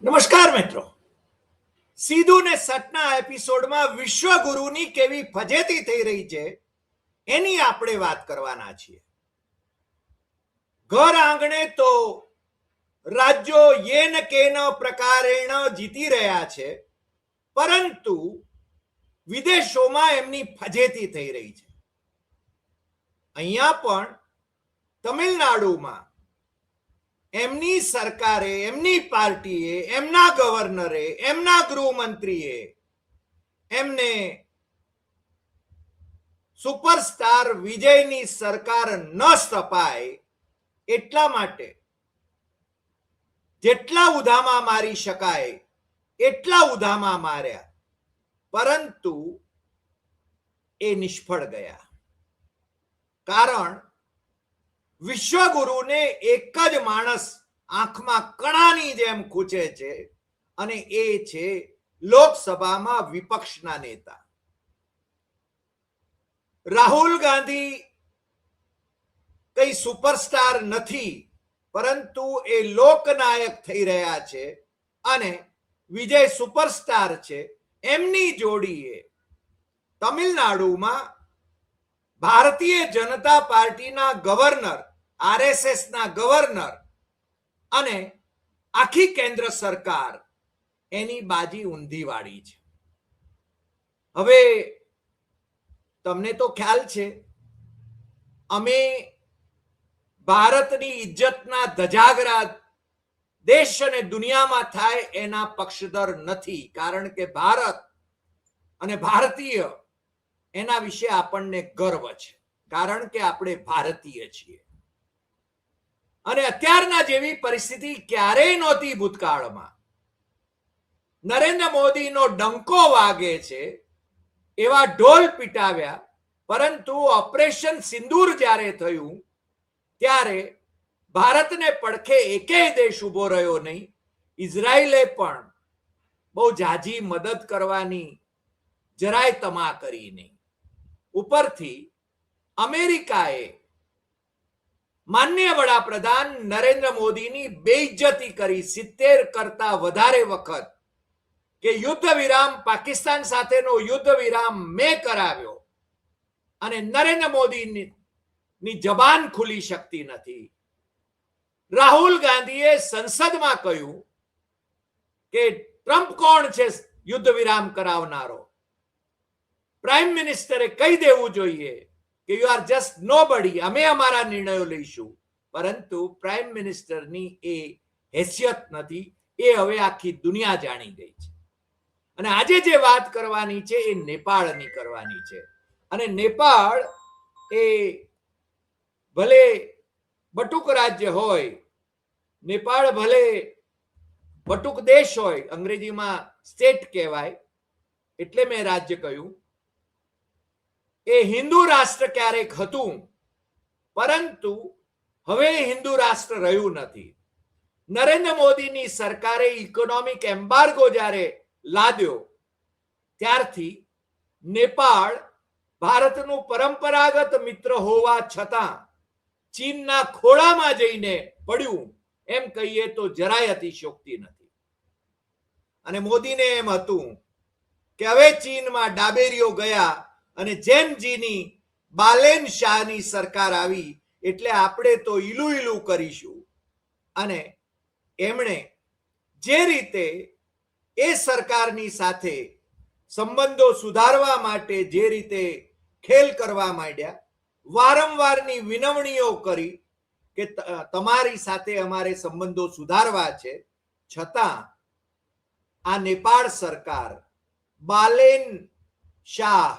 નમસ્કાર મિત્રો, સીધું ને સટના એપિસોડમાં વિશ્વગુરુની કેવી ફજેતી થઈ રહી છે એની આપણે વાત કરવાના છીએ. ઘર આંગણે તો રાજ્યો યેન કેન પ્રકારેણ જીતી રહ્યા છે, પરંતુ વિદેશોમાં એમની ફજેતી થઈ રહી છે. અહીંયા પણ તમિલનાડુમાં એમની સરકારે, એમની પાર્ટીએ, એમના ગવર્નરે, એમના ગૃહમંત્રીએ એમને સુપરસ્ટાર વિજયની સરકાર ન સ્થપાય એટલા માટે જેટલા ઉધામા મારી શકાય એટલા ઉધામા માર્યા, પરંતુ એ નિષ્ફળ ગયા. કારણ વિશ્વગુરુને એક જ માણસ આંખમાં કણાની જેમ ખૂંચે છે, અને એ છે લોકસભામાં વિપક્ષના નેતા રાહુલ ગાંધી. કઈ સુપરસ્ટાર નથી, પરંતુ એ લોકનાયક થઈ રહ્યા છે, અને વિજય સુપરસ્ટાર છે. એમની જોડીએ તમિલનાડુમાં ભારતીય જનતા પાર્ટીના ગવર્નર, આરએસએસના ગવર્નર અને આખી કેન્દ્ર સરકાર એની બાજી ઊંધી વાળી છે. હવે તમને તો ખ્યાલ છે, અમે ભારતની ઇજ્જતના ધજાગરા દેશ અને દુનિયામાં થાય એના પક્ષધર નથી, કારણ કે ભારત અને ભારતીય એના વિશે આપણને ગર્વ છે, કારણ કે આપણે ભારતીય છીએ. અને અત્યારના જેવી પરિસ્થિતિ ક્યારેય નહોતી ભૂતકાળમાં. નરેન્દ્ર મોદીનો ડંકો વાગે છે એવા ઢોલ પીટાવ્યા, પરંતુ ઓપરેશન સિંદૂર જ્યારે થયું ત્યારે ભારતને પડખે એકેય દેશ ઉભો રહ્યો નહીં. ઇઝરાયલે પણ બહુ ઝાઝી મદદ કરવાની જરાય તમા કરી નહીં. ઉપરથી અમેરિકાએ માનનીય વડાપ્રધાન નરેન્દ્ર મોદીની બેઇજ્જતી કરી 70 કરતા વધારે વખત, કે યુદ્ધ વિરામ, પાકિસ્તાન સાથેનો યુદ્ધ વિરામ મેં કરાવ્યો, અને નરેન્દ્ર મોદીની જબાન ખુલી શકતી નથી. રાહુલ ગાંધીએ સંસદમાં કહ્યું કે ટ્રમ્પ કોણ છે યુદ્ધ વિરામ કરાવનારો. પ્રાઇમ મિનિસ્ટરે કહી દેવું જોઈએ કે યુ આર જસ્ટ નોબડી, અમે અમારા નિર્ણયો લઈશું. પરંતુ પ્રાઇમ મિનિસ્ટરની એ હેસિયત નથી. એ હવે આખી દુનિયા જાણી ગઈ છે. અને આજે જે વાત કરવાની છે એ નેપાળની કરવાની છે. અને નેપાળ એ ભલે બટુક રાજ્ય હોય, નેપાળ ભલે બટુક દેશ હોય, અંગ્રેજીમાં સ્ટેટ કહેવાય, એટલે મેં રાજ્ય કહ્યું. એ હિન્દુ રાષ્ટ્ર ક્યારેક હતું, પરંતુ હવે હિન્દુ રાષ્ટ્ર રહ્યું નથી. નરેન્દ્ર મોદીની સરકારે ઇકોનોમિક એમ્બાર્ગો જ્યારે લાદ્યો, ત્યારથી નેપાળ ભારતનું પરંપરાગત મિત્ર હોવા છતાં ચીનના ખોળામાં જઈને પડ્યું, એમ કહીએ તો જરાય અતિશયોક્તિ નથી. અને મોદીને એમ હતું કે હવે ચીનમાં ડાબેરીઓ ગયા, અને જેમજીની બાલેન શાહની સરકાર આવી એટલે આપણે તો ઈલું ઈલું કરીશું. અને એમણે જે રીતે એ સરકારની સાથે સંબંધો સુધારવા માટે જે રીતે ખેલ કરવા માંડ્યા, વારંવારની વિનવણીઓ કરી કે તમારી સાથે અમારે સંબંધો સુધારવા છે, છતાં આ નેપાળ સરકાર, બાલેન શાહ,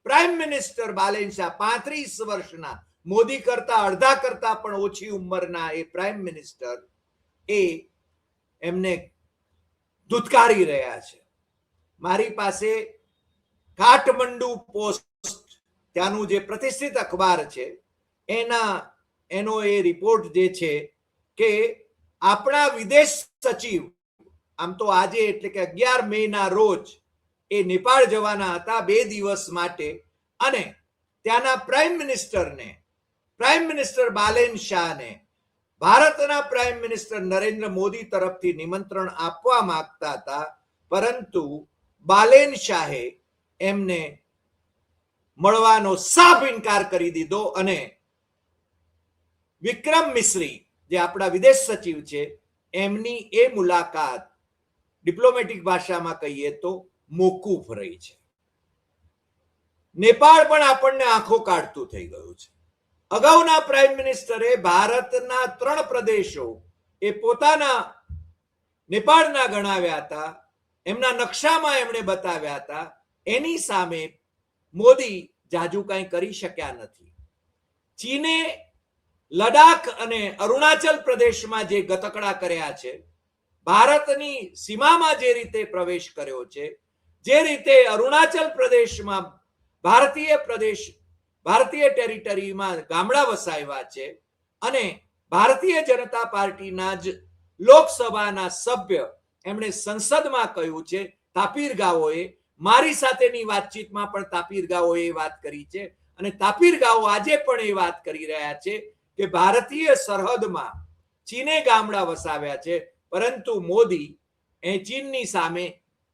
પ્રાઇમ મિનિસ્ટર બાલેન શાહ, 35 વર્ષના, મોદી કરતા અડધા કરતા પણ ઓછી ઉંમરના એ પ્રાઇમ મિનિસ્ટર એ એમને ધુતકારી રહ્યા છે. મારી પાસે કાઠમંડુ પોસ્ટ, ત્યાંનું જે પ્રતિષ્ઠિત અખબાર છે, એનો એ રિપોર્ટ જે છે કે આપણા વિદેશ સચિવ, આમ તો આજે એટલે કે 11 મેના રોજ એ નેપાળ જવાના હતા 2 દિવસ માટે, અને ત્યાંના પ્રાઇમ મિનિસ્ટર બાલેન શાહને ભારતના પ્રાઇમ મિનિસ્ટર નરેન્દ્ર મોદી તરફથી નિમંત્રણ આપવા માંગતા હતા, પરંતુ બાલેન શાહે એમને મળવાનો સાફ ઇનકાર કરી દીધો અને વિક્રમ મિશ્રી, જે આપણા વિદેશ સચિવ છે, એમની એ મુલાકાત ડિપ્લોમેટિક ભાષામાં કહીએ તો મોકૂફ રહી છે. નેપાળ પણ આપણને આંખો કાઢતું થઈ ગયું છે. અગાઉના પ્રાઇમ મિનિસ્ટરે ભારતના 3 પ્રદેશો એ પોતાના નેપાળના ગણાવ્યા હતા, એમના નકશામાં એમણે બતાવ્યા હતા. એની સામે મોદી જાજુ કંઈ કરી શક્યા નથી. ચીને લડાખ અને અરુણાચલ પ્રદેશમાં જે ગતકડા કર્યા છે, ભારતની સીમામાં જે રીતે પ્રવેશ કર્યો છે, જે રીતે અરુણાચલ પ્રદેશમાં ભારતીય ટેરિટરીમાં ગામડા વસાવ્યા છે, અને ભારતીય જનતા પાર્ટીના જ લોકસભાના સભ્ય એમણે સંસદમાં કહ્યું છે, તાપીર ગાઓએ, મારી સાથેની વાતચીતમાં પણ તાપીર ગાઓએ વાત કરી છે, અને તાપીર ગાઓ આજે પણ એ વાત કરી રહ્યા છે કે ભારતીય સરહદમાં ચીને ગામડા વસાવ્યા છે, પરંતુ મોદી એ ચીનની સામે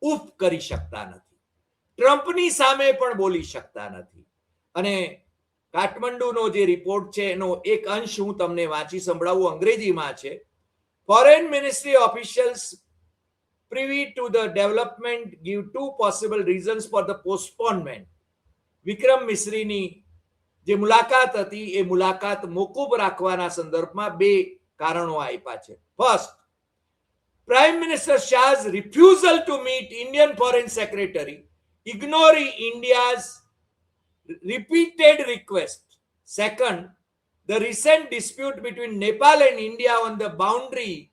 ઉફ કરી શકતા નથી, ટ્રમ્પની સામે પણ બોલી શકતા નથી. અને કાઠમંડુનો જે રિપોર્ટ છે એનો એક અંશ હું તમને વાંચી સંભળાવું, અંગ્રેજીમાં છે. Foreign ministry officials privy to the development give 2 possible reasons for the postponement. વિક્રમ મિશ્રીની જે મુલાકાત હતી એ મુલાકાત મોકૂફ રાખવાના સંદર્ભમાં 2 કારણો આપ્યા છે. ફર્સ્ટ, પ્રાઇમ મિનિસ્ટર શાહ's refusal to meet Indian foreign secretary, ignoring India's repeated request. Second, the recent dispute between Nepal and India on the boundary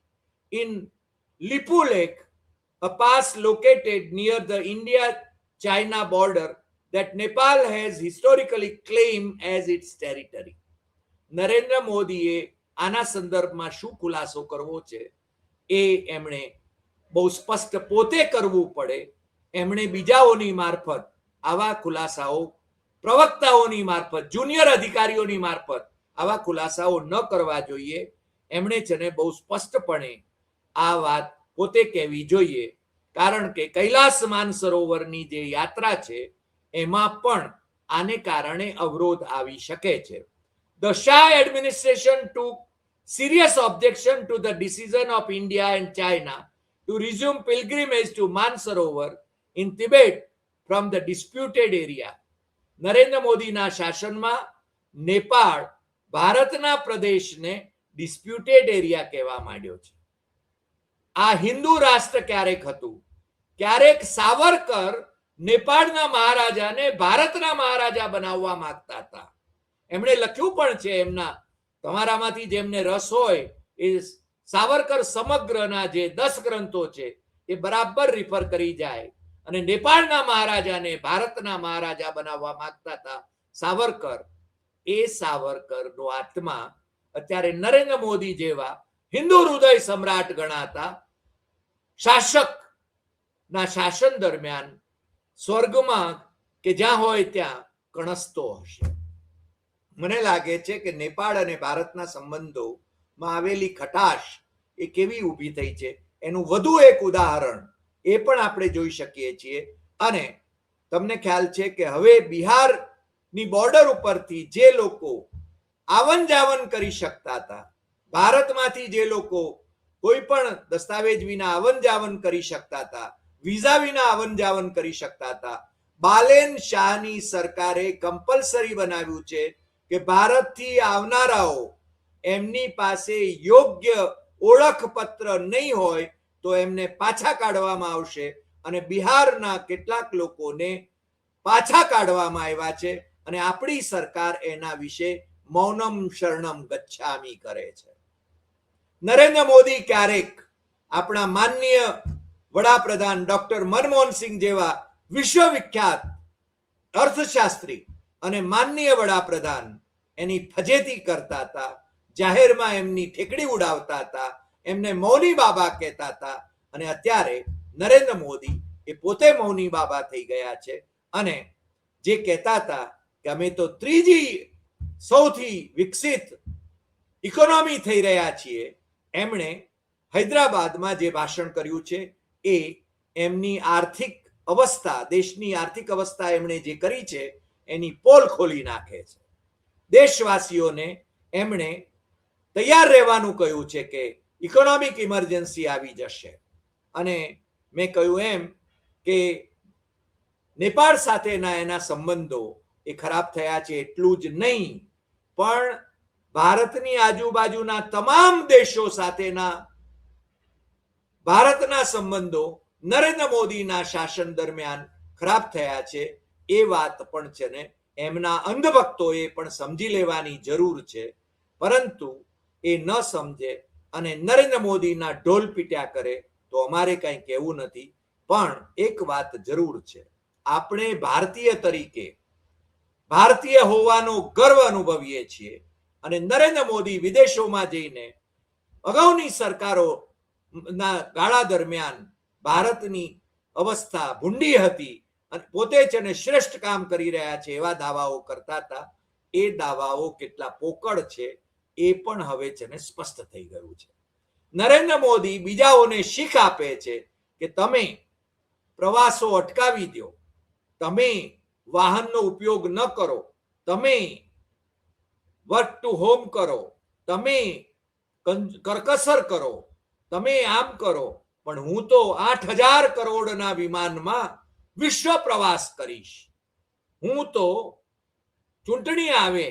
in Lipu Lake, a pass located near the India-China border that Nepal has historically claimed as its territory. Narendra મોદીએ આના સંદર્ભમાં શું ખુલાસો કરવો છે એ એમણે બહુ સ્પષ્ટ પોતે કરવું પડે. એમણે બીજાઓની મારફત આવા ખુલાસાઓ, પ્રવક્તાઓની મારફત, જુનિયર અધિકારીઓની મારફત આવા ખુલાસાઓ ન કરવા જોઈએ. એમણે છે ને બહુ સ્પષ્ટપણે આ વાત પોતે કહેવી જોઈએ, કારણ કે કૈલાસ માનસરોવરની જે યાત્રા છે એમાં પણ આને કારણે અવરોધ આવી શકે છે. The Shah administration took serious objection to the decision of India and China to resume pilgrimage to Mansarovar in Tibet from the disputed area. Narendra મોદીના શાસનમાં નેપાળ ભારતના પ્રદેશને ડિસ્પ્યુટેડ એરિયા કહેવા માંડ્યો છે. આ હિન્દુ રાષ્ટ્ર ક્યારેક હતું, ક્યારેક સાવરકર નેપાળના મહારાજાને ભારતના મહારાજા બનાવવા માંગતા હતા. એમણે લખ્યું પણ છે, એમના તમારામાંથી જેમને રસ હોય એ સાવરકર સમગ્રના જે 10 ગ્રંથો છે એ બરાબર રિફર કરી જાય, અને નેપાળના મહારાજાને ભારતના મહારાજા બનાવવા માંગતા હતા સાવરકર. એ સાવરકરનો આત્મા અત્યારે નરેન્દ્ર મોદી જેવા હિન્દુ હૃદય સમ્રાટ ગણાતા શાસકના શાસન દરમિયાન સ્વર્ગમાં કે જ્યાં હોય ત્યાં કણસતો હશે. મને લાગે છે કે નેપાળ અને ભારતના સંબંધોમાં આવેલી ખટાશ એ કેવી ઊભી થઈ છે એનું વધુ એક ઉદાહરણ એ પણ આપણે જોઈ શકીએ છીએ. અને તમને ખ્યાલ છે કે હવે બિહારની બોર્ડર ઉપરથી જે લોકો આવન જાવન કરી શકતા હતા, ભારતમાંથી જે લોકો કોઈ પણ દસ્તાવેજ વિના આવન જાવન કરી શકતા હતા, વિઝા વિના આવન જાવન કરી શકતા હતા, બાલેન શાહની સરકારે કમ્પલસરી બનાવ્યું છે કે ભારતથી આવનારાઓ એમની પાસે યોગ્ય ઓળખપત્ર નહીં હોય તો એમને પાછા કાઢવામાં આવશે. અને બિહારના કેટલાક લોકોને પાછા કાઢવામાં આવ્યા છે, અને આપણી સરકાર એના વિશે મૌનમ શરણમ ગચ્છામી કરે છે. નરેન્દ્ર મોદી ક્યારેક આપણા માનનીય વડાપ્રધાન ડોક્ટર મનમોહનસિંહ જેવા વિશ્વવિખ્યાત અર્થશાસ્ત્રી અને માનનીય વડાપ્રધાન એની ફજેતી કરતા હતા, જાહેરમાં એમની ઠેકડી ઉડાવતા હતા, એમને મૌની બાબા કહેતા હતા. અને અત્યારે નરેન્દ્ર મોદી એ પોતે મૌની બાબા થઈ ગયા છે, અને જે કહેતા હતા કે અમે તો ત્રીજી સૌથી વિકસિત ઇકોનોમી થઈ રહ્યા છીએ, એમણે હૈદરાબાદમાં જે ભાષણ કર્યું છે એ એમની આર્થિક અવસ્થા, દેશની આર્થિક અવસ્થા એમણે જે કરી છે એની પોલ ખોલી નાખે છે. દેશવાસીઓને એમણે તૈયાર રહેવાનું કહ્યું છે કે ઇકોનોમિક ઇમરજન્સી આવી જશે. અને મેં કહ્યું એમ કે નેપાળ સાથેના એના સંબંધો એ ખરાબ થયા છે એટલું જ નહીં, પણ ભારતની આજુબાજુના તમામ દેશો સાથેના ભારતના સંબંધો નરેન્દ્ર મોદીના શાસન દરમિયાન ખરાબ થયા છે. એ વાત પણ છે ને એમના અંધભક્તોએ પણ સમજી લેવાની જરૂર છે. પરંતુ એ ન સમજે અને નરેન્દ્ર મોદીના ઢોલ પીટ્યા કરે તો અમારે કંઈ કહેવું નથી. પણ એક વાત જરૂર છે, આપણે ભારતીય તરીકે ભારતીય હોવાનો ગર્વ અનુભવીએ છીએ. અને નરેન્દ્ર મોદી વિદેશોમાં જઈને અગાઉની સરકારોના ગાળા દરમિયાન ભારતની અવસ્થા ભૂંડી હતી અને પોતે છે ને શ્રેષ્ઠ કામ કરી રહ્યા છે એવા દાવાઓ કરતા હતા. એ દાવાઓ કેટલા પોકળ છે એ પણ હવે છે ને સ્પષ્ટ થઈ ગયું છે. નરેન્દ્ર મોદી બીજાઓને શીખ આપે છે કે તમે પ્રવાસો અટકાવી દો, તમે વાહનનો ઉપયોગ ન કરો, તમે વર્ક ટુ હોમ કરો, તમે કરકસર કરો, તમે આમ કરો, પણ હું તો 8,000 કરોડના વિમાનમાં વિશ્વ પ્રવાસ કરીશ. હું તો ચૂંટણી આવે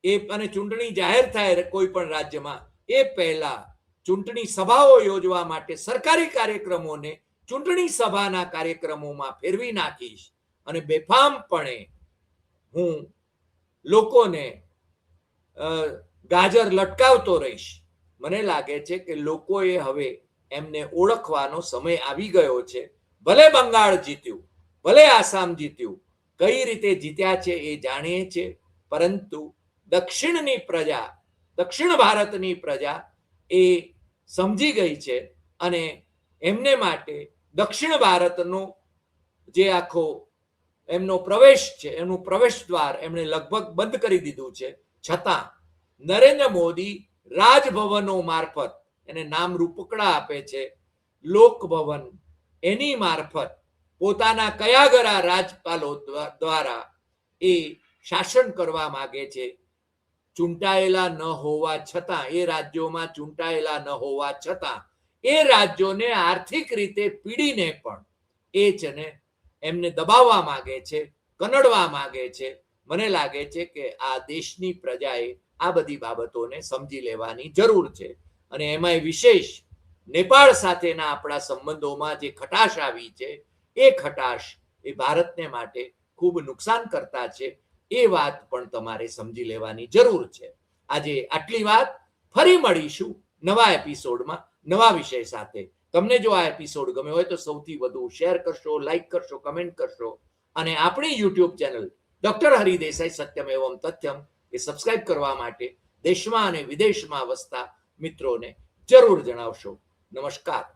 એ અને ચૂંટણી જાહેર થાય કોઈ પણ રાજ્યમાં એ પહેલા ચૂંટણી સભાઓ યોજવા માટે સરકારી કાર્યક્રમોને ચૂંટણી સભાના કાર્યક્રમોમાં ફેરવી નાખીશ અને બેફામપણે હું લોકોને ગાજર લટકાવતો રહીશ. મને લાગે છે કે લોકોએ હવે એમને ઓળખવાનો સમય આવી ગયો છે. ભલે બંગાળ જીત્યું, ભલે આસામ જીત્યું, કઈ રીતે જીત્યા છે એ જાણીએ છે, પરંતુ દક્ષિણની પ્રજા, દક્ષિણ ભારતની પ્રજા એ સમજી ગઈ છે અને એમને માટે દક્ષિણ ભારતનો જે આખો એમનો પ્રવેશ છે, એનું પ્રવેશ દ્વાર એમણે લગભગ બંધ કરી દીધું છે. છતાં નરેન્દ્ર મોદી રાજભવનો મારફત, એને નામ રૂપકડા આપે છે લોકભવન, એની મારફત પોતાના કયાગરા રાજપાલો દ્વારા એ શાસન કરવા માંગે છે. ચૂંટાયેલા ન હોવા છતાં, એ રાજ્યોમાં ચૂંટાયેલા ન હોવા છતાં એ રાજ્યોને આર્થિક રીતે પીડીને પણ એ છે ને એમને દબાવવા માંગે છે, કનડવા માંગે છે. મને લાગે છે કે આ દેશની પ્રજાએ આ બધી બાબતોને સમજી લેવાની જરૂર છે. અને એમાંય વિશેષ નેપાળ સાથેના આપણા સંબંધોમાં જે ખટાશ આવી છે એ ખટાશ એ ભારતને માટે ખૂબ નુકસાન કરતા છે. એ વાત પણ તમારે સમજી લેવાની જરૂર છે. આજે આટલી વાત. ફરી મળીશું નવા એપિસોડમાં નવા વિષય સાથે. તમને જો આ એપિસોડ ગમ્યો હોય તો સૌથી વધુ શેર કરશો, લાઈક કરશો, કમેન્ટ કરશો અને આપણી YouTube channel doctor Hari Desai Satyam Evam Tathyam એ સબસ્ક્રાઇબ કરવા માટે દેશમાં અને વિદેશમાં વસતા મિત્રોને જરૂર જણાવશો. નમસ્કાર.